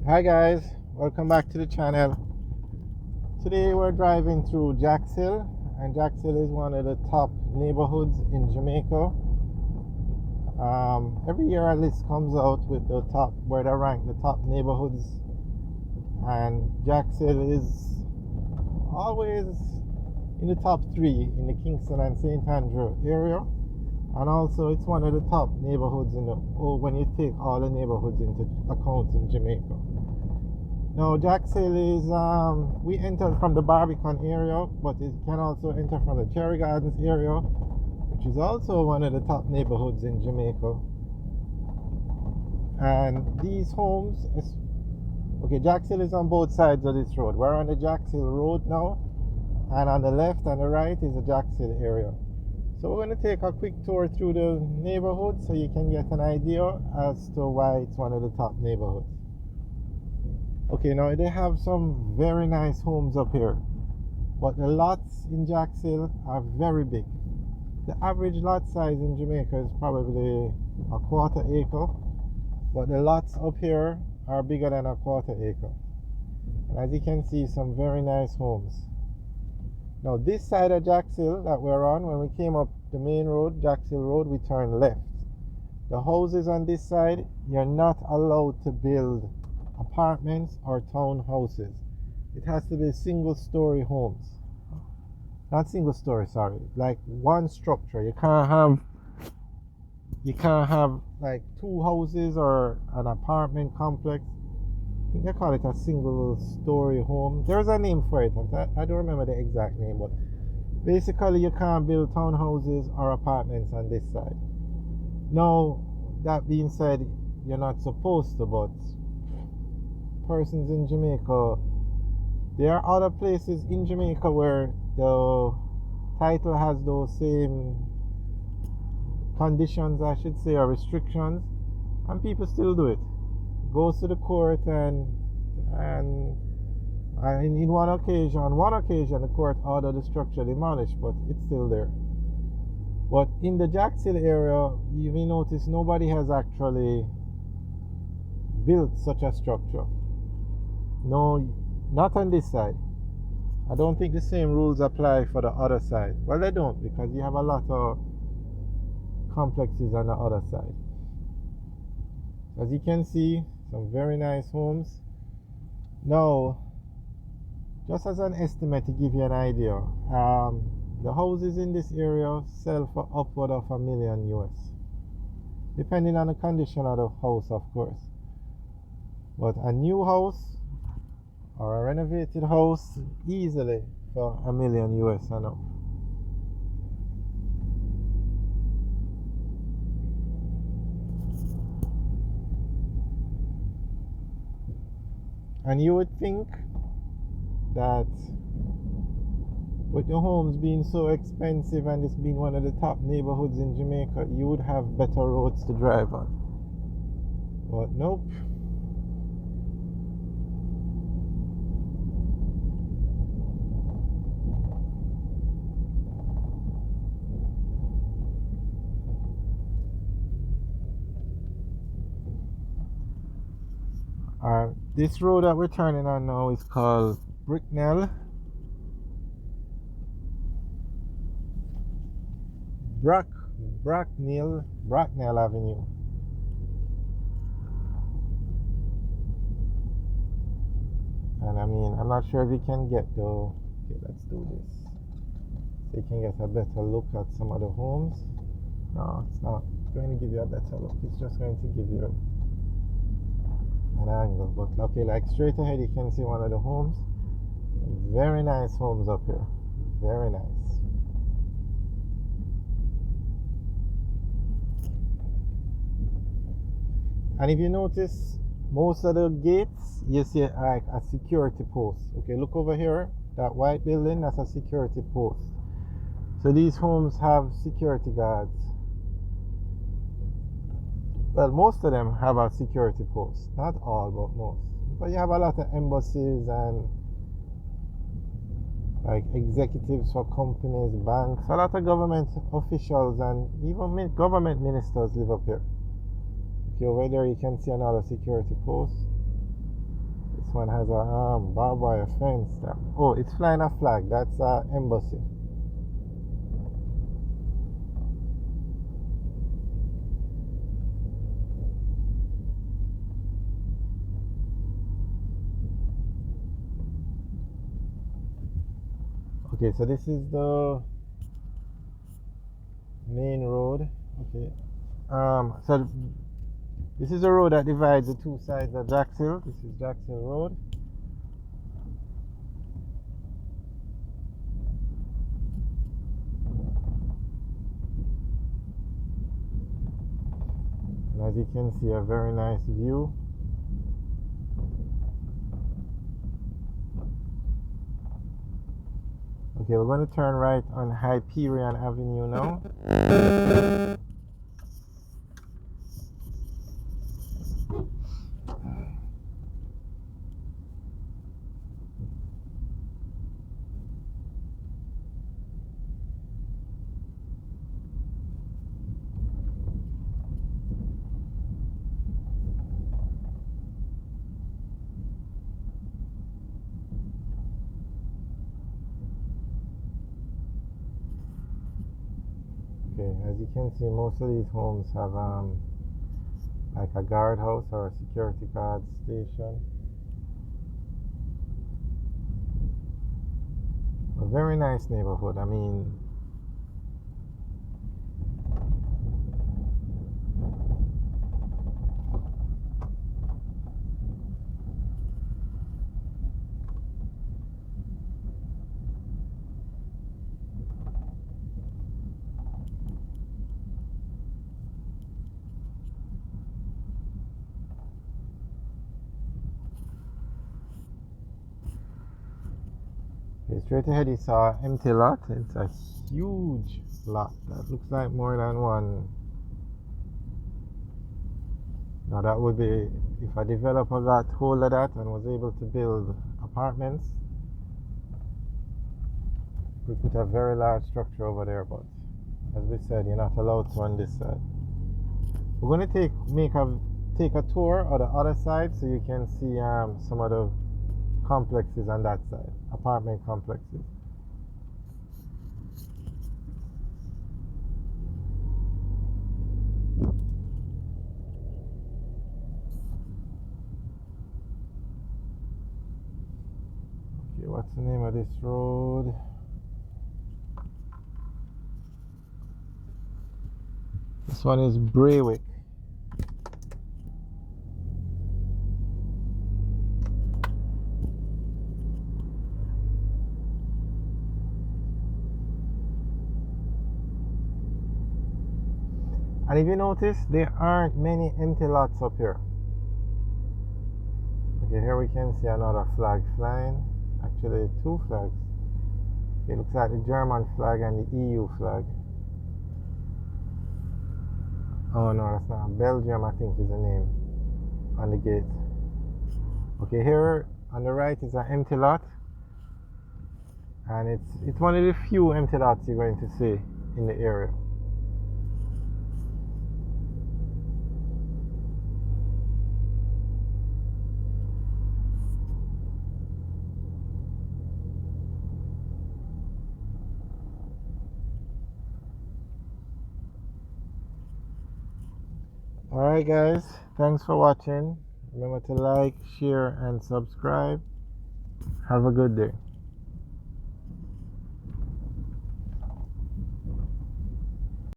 Hi guys, welcome back to the channel. Today we're driving through Jackshill, and Jackshill is one of the top neighborhoods in Jamaica. Every year a list comes out with the top, where they rank the top neighborhoods, and Jackshill is always in the top 3 in the Kingston and St. Andrew area, and also it's one of the top neighborhoods when you take all the neighborhoods into account in Jamaica. Now Jackshill is, we entered from the Barbican area, but it can also enter from the Cherry Gardens area, which is also one of the top neighborhoods in Jamaica. And these homes, Jackshill is on both sides of this road. We're on the Jackshill Road now, and on the left and the right is the Jackshill area. So we're going to take a quick tour through the neighborhood so you can get an idea as to why it's one of the top neighborhoods. Okay, now they have some very nice homes up here, but the lots in Jackshill are very big. The average lot size in Jamaica is probably a quarter acre, but the lots up here are bigger than a quarter acre. And as you can see, some very nice homes. Now this side of Jackshill that we're on, when we came up the main road, Jackshill Road, we turned left. The houses on this side, you're not allowed to build apartments or townhouses. It has to be single story homes. Not single story, sorry, like one structure. You can't have like two houses or an apartment complex. I think they call it a single story home. There's a name for it. I don't remember the exact name, but basically you can't build townhouses or apartments on this side. Now, that being said, you're not supposed to, but persons in Jamaica, there are other places in Jamaica where the title has those same conditions, I should say, or restrictions, and people still do it. Goes to the court, and in one occasion the court ordered the structure demolished, but it's still there. But in the Jackshill area, you may notice nobody has actually built such a structure. No, not on this side. I don't think the same rules apply for the other side. Well, they don't, because you have a lot of complexes on the other side. As you can see, some very nice homes. Now, just as an estimate to give you an idea, the houses in this area sell for upward of $1 million US, depending on the condition of the house, of course. But a new house or a renovated house, easily for $1 million US and up. And you would think that with the homes being so expensive and this being one of the top neighborhoods in Jamaica, you would have better roads to drive on. But nope. This road that we're turning on now is called Bracknell Avenue. And I mean, I'm not sure if you can get though. Okay, let's do this so you can get a better look at some of the homes. No, it's not going to give you a better look. It's just going to give you an angle. But okay, like straight ahead you can see one of the homes. Very nice homes up here, very nice. And if you notice, most of the gates you see like a security post. Okay, look over here, that white building, that's a security post. So these homes have security guards. Well, most of them have a security post. Not all, but most. But you have a lot of embassies and like executives for companies, banks, a lot of government officials, and even government ministers live up here. Okay, over there you can see another security post. one has a barbed wire fence. Oh, it's flying a flag. That's embassy. Okay, so this is the main road. Okay. So this is a road that divides the two sides of Jackshill. This is Jackshill Road. And as you can see, a very nice view. Okay, we're going to turn right on Hyperion Avenue now. Okay, as you can see, most of these homes have like a guardhouse or a security guard station. A very nice neighborhood. I mean, okay, straight ahead you saw an empty lot. It's a huge lot that looks like more than one. Now that would be if a developer got hold of that and was able to build apartments. We put a very large structure over there, but as we said, you're not allowed to on this side. We're going to take a tour of the other side so you can see some of the complexes on that side, apartment complexes. Okay, what's the name of this road? This one is Braywick. And if you notice, there aren't many empty lots up here. Okay, here we can see another flag flying. Actually, two flags. It looks like the German flag and the EU flag. Oh no, that's not. Belgium, I think, is the name on the gate. Okay, here on the right is an empty lot. And it's one of the few empty lots you're going to see in the area. Alright guys, thanks for watching. Remember to like, share and subscribe. Have a good day.